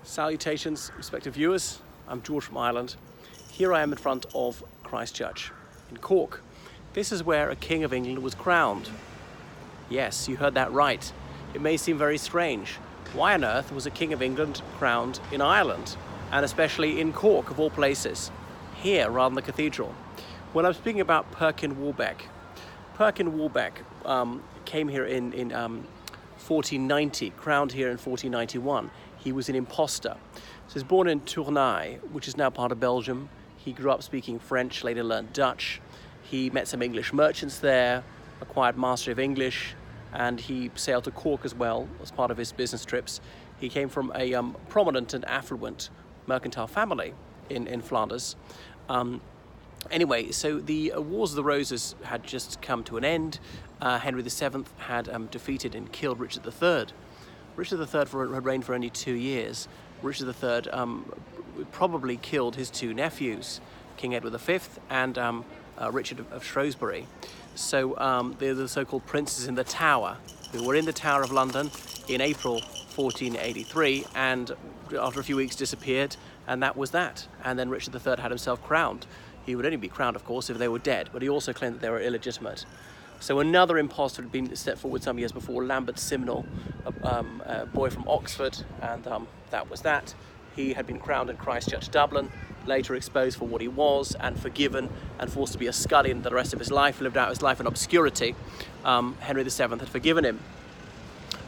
Salutations, respected viewers. I'm George from Ireland. Here I am in front of Christ Church in Cork. This is where a King of England was crowned. Yes, you heard that right. It may seem very strange. Why on earth was a King of England crowned in Ireland, and especially in Cork, of all places, here rather than the cathedral? Well, I'm speaking about Perkin Warbeck. Perkin Warbeck came here in 1490, crowned here in 1491. He was an impostor. So he was born in Tournai, which is now part of Belgium. He grew up speaking French, later learned Dutch. He met some English merchants there, acquired mastery of English, and he sailed to Cork as well as part of his business trips. He came from a prominent and affluent mercantile family in Flanders. Anyway, so the Wars of the Roses had just come to an end. Henry VII had defeated and killed Richard III. Richard III had reigned for only 2 years. Richard III probably killed his 2 nephews, King Edward V and Richard of Shrewsbury. So they're the so-called princes in the Tower, who were in the Tower of London in April 1483, and after a few weeks disappeared, and that was that. And then Richard III had himself crowned. He would only be crowned, of course, if they were dead, but he also claimed that they were illegitimate. So another impostor had been set forward some years before, Lambert Simnel, a boy from Oxford, and that was that. He had been crowned in Christ Church, Dublin, later exposed for what he was and forgiven and forced to be a scullion the rest of his life, lived out his life in obscurity. Henry VII had forgiven him.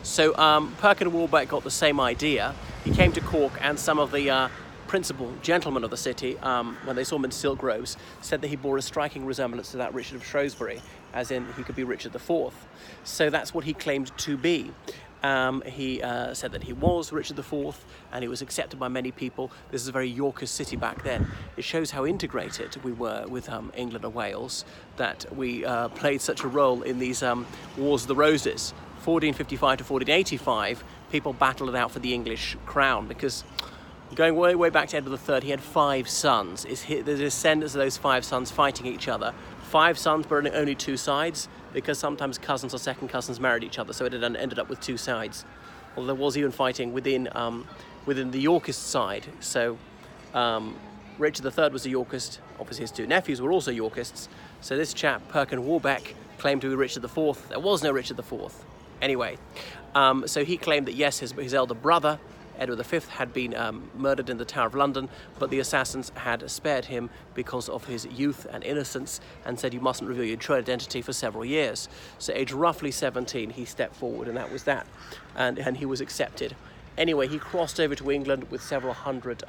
So Perkin Warbeck got the same idea. He came to Cork, and some of the principal gentlemen of the city, when they saw him in silk robes, said that he bore a striking resemblance to that Richard of Shrewsbury, as in he could be Richard IV. So that's what he claimed to be. He said that he was Richard IV, and he was accepted by many people. This is a very Yorkist city back then. It shows how integrated we were with England and Wales, that we played such a role in these Wars of the Roses. 1455 to 1485, people battled it out for the English crown, because going way back to Edward III, he had 5 sons. It's the descendants of those 5 sons fighting each other. 5 sons, but only 2 sides, because sometimes cousins or second cousins married each other, so it had ended up with 2 sides. Although there was even fighting within the Yorkist side. So Richard III was a Yorkist. Obviously his 2 nephews were also Yorkists. So this chap, Perkin Warbeck, claimed to be Richard IV. There was no Richard IV. Anyway, so he claimed that yes, his elder brother, Edward V, had been murdered in the Tower of London, but the assassins had spared him because of his youth and innocence, and said you mustn't reveal your true identity for several years. So aged roughly 17, he stepped forward, and that was that, and he was accepted. Anyway, he crossed over to England with several hundred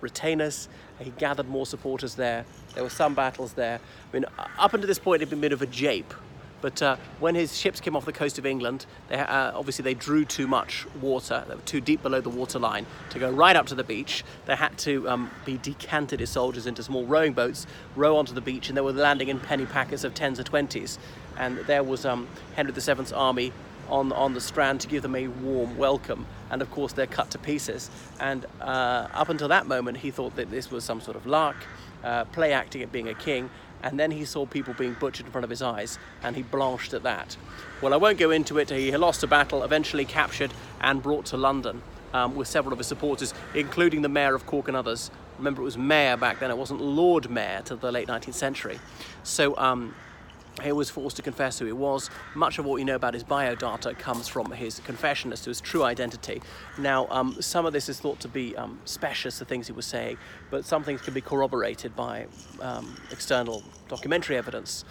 retainers. He gathered more supporters there. There were some battles there. I mean, up until this point, it had been a bit of a jape. But when his ships came off the coast of England, obviously they drew too much water. They were too deep below the waterline to go right up to the beach. They had to be decanted, his soldiers, into small rowing boats, row onto the beach, and they were landing in penny packets of 10s or 20s. And there was Henry VII's army on the strand to give them a warm welcome. And of course they're cut to pieces. And up until that moment, he thought that this was some sort of lark, play acting at being a king. And then he saw people being butchered in front of his eyes, and he blanched at that. Well, I won't go into it. He lost a battle, eventually captured and brought to London with several of his supporters, including the Mayor of Cork and others. Remember, it was Mayor back then, it wasn't Lord Mayor till the late 19th century. So he was forced to confess who he was. Much of what we know about his biodata comes from his confession as to his true identity. Now, some of this is thought to be specious, the things he was saying, but some things can be corroborated by external documentary evidence.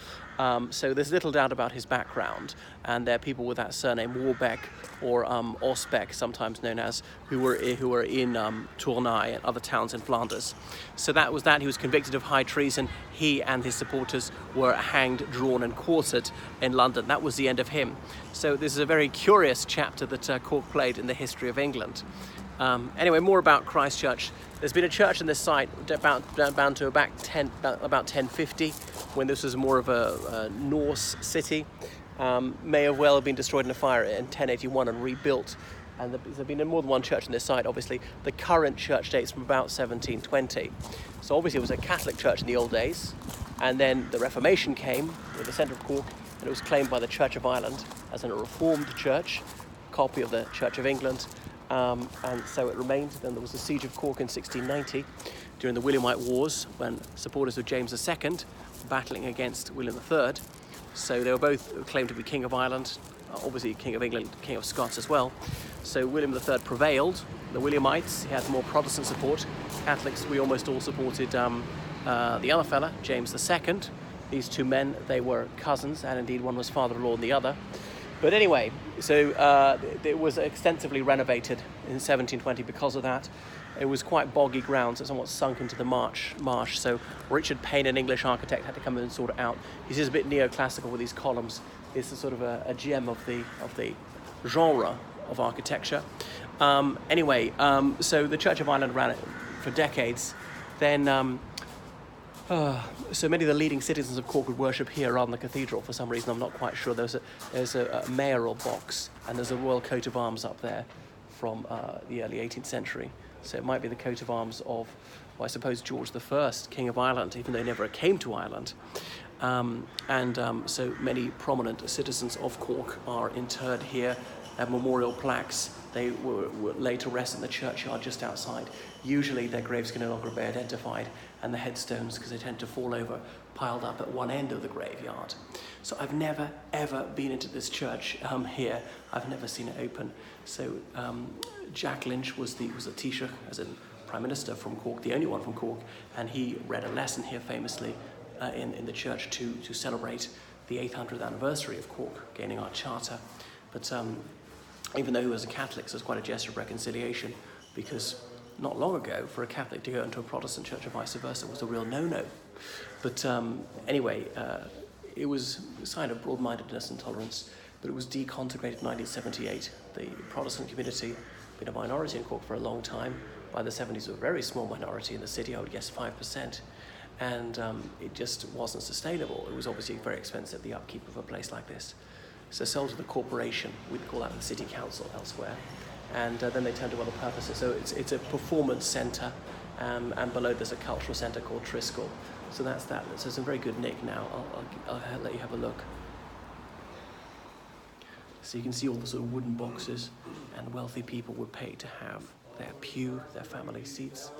So there's little doubt about his background, and there are people with that surname, Warbeck or Osbeck, sometimes known as, who were in Tournai and other towns in Flanders. So that was that. He was convicted of high treason. He and his supporters were hanged, drawn and quartered in London. That was the end of him. So this is a very curious chapter that Cork played in the history of England. Anyway, more about Christ Church. There's been a church on this site bound to about 1050, when this was more of a Norse city. May have well been destroyed in a fire in 1081 and rebuilt. And there's been more than one church on this site, obviously. The current church dates from about 1720. So obviously it was a Catholic church in the old days. And then the Reformation came with the centre of Cork, and it was claimed by the Church of Ireland as a Reformed church, a copy of the Church of England. and so it remained. Then there was the Siege of Cork in 1690 during the Williamite Wars, when supporters of James II were battling against William III. So they were both claimed to be King of Ireland, obviously King of England, King of Scots as well. So William III prevailed. The Williamites, he had more Protestant support. Catholics, we almost all supported the other fella, James II. These two men, they were cousins, and indeed one was father-in-law than the other. But anyway, so it was extensively renovated in 1720 because of that. It was quite boggy ground, so somewhat sunk into the marsh. So Richard Payne, an English architect, had to come in and sort it out. This is a bit neoclassical with these columns. This is sort of a gem of the genre of architecture. Anyway, so the Church of Ireland ran it for decades. Then so many of the leading citizens of Cork would worship here rather than the cathedral for some reason. I'm not quite sure. There's a mayoral box, and there's a royal coat of arms up there from the early 18th century. So it might be the coat of arms of, well, I suppose, George I, King of Ireland, even though he never came to Ireland. So many prominent citizens of Cork are interred here. They have memorial plaques. They were laid to rest in the churchyard just outside. Usually their graves can no longer be identified, and the headstones, because they tend to fall over, piled up at one end of the graveyard. So I've never, ever been into this church here. I've never seen it open. So Jack Lynch was the Taoiseach, as in Prime Minister from Cork, the only one from Cork, and he read a lesson here famously in the church to celebrate the 800th anniversary of Cork gaining our charter. But even though he was a Catholic, so it's quite a gesture of reconciliation, because not long ago, for a Catholic to go into a Protestant church or vice versa was a real no-no. But anyway, it was a sign of broad-mindedness and tolerance, but it was deconsecrated in 1978. The Protestant community had been a minority in Cork for a long time. By the 70s, it was a very small minority in the city, I would guess 5%. And it just wasn't sustainable. It was obviously very expensive, the upkeep of a place like this. So sold to the corporation, we'd call that the city council elsewhere. And then they turned to other purposes. So it's a performance centre, and below there's a cultural centre called Triskel. So that's that. So it's in very good nick now. I'll let you have a look. So you can see all the sort of wooden boxes, and wealthy people would pay to have their pew, their family seats.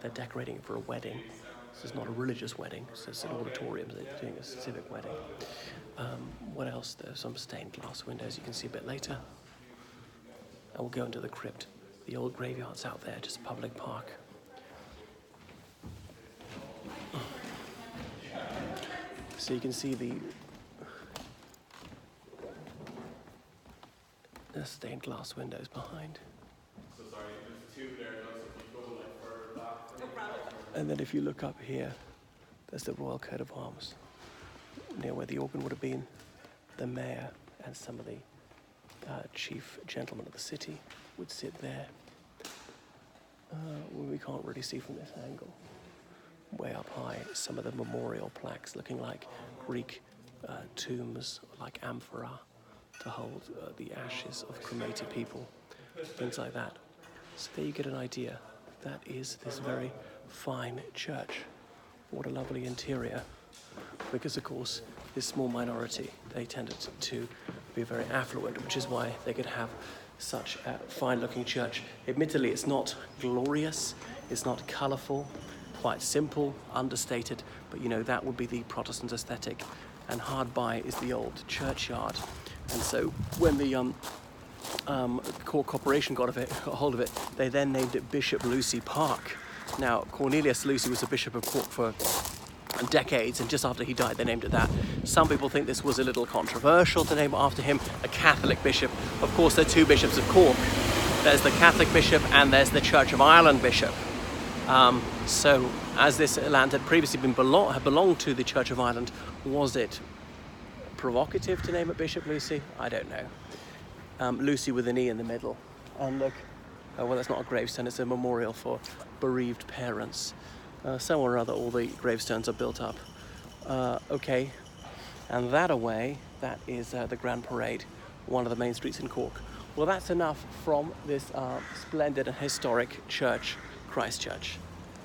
They're decorating it for a wedding. This is not a religious wedding, so it's an auditorium. They're doing a civic wedding. What else? There's some stained glass windows you can see a bit later. And we'll go into the crypt. The old graveyard's out there, just a public park. So you can see the stained glass windows behind. So sorry, there's two there, so if you go like further back. And then if you look up here, there's the royal coat of arms. Near where the organ would have been, the mayor and some of the chief gentlemen of the city would sit there. We can't really see from this angle. Way up high, some of the memorial plaques looking like Greek tombs, like amphora, to hold the ashes of cremated people, things like that. So there you get an idea. That is this very fine church. What a lovely interior. Because of course, this small minority, they tended to be very affluent, which is why they could have such a fine-looking church. Admittedly, it's not glorious, it's not colourful, quite simple, understated, but you know, that would be the Protestant aesthetic. And hard by is the old churchyard. And so when the Cork Corporation got a hold of it, they then named it Bishop Lucy Park. Now, Cornelius Lucy was a bishop of Cork for decades, and just after he died, they named it that. Some people think this was a little controversial to name it after him, a Catholic bishop. Of course, there are two bishops of Cork. There's the Catholic bishop and there's the Church of Ireland bishop. So, as this land had previously belonged to the Church of Ireland, was it provocative to name it Bishop Lucy? I don't know. Lucy with an E in the middle. And look, well, that's not a gravestone, it's a memorial for bereaved parents. Somewhere or other, all the gravestones are built up. Okay, and that away, that is the Grand Parade, one of the main streets in Cork. Well, that's enough from this splendid and historic church, Christ Church.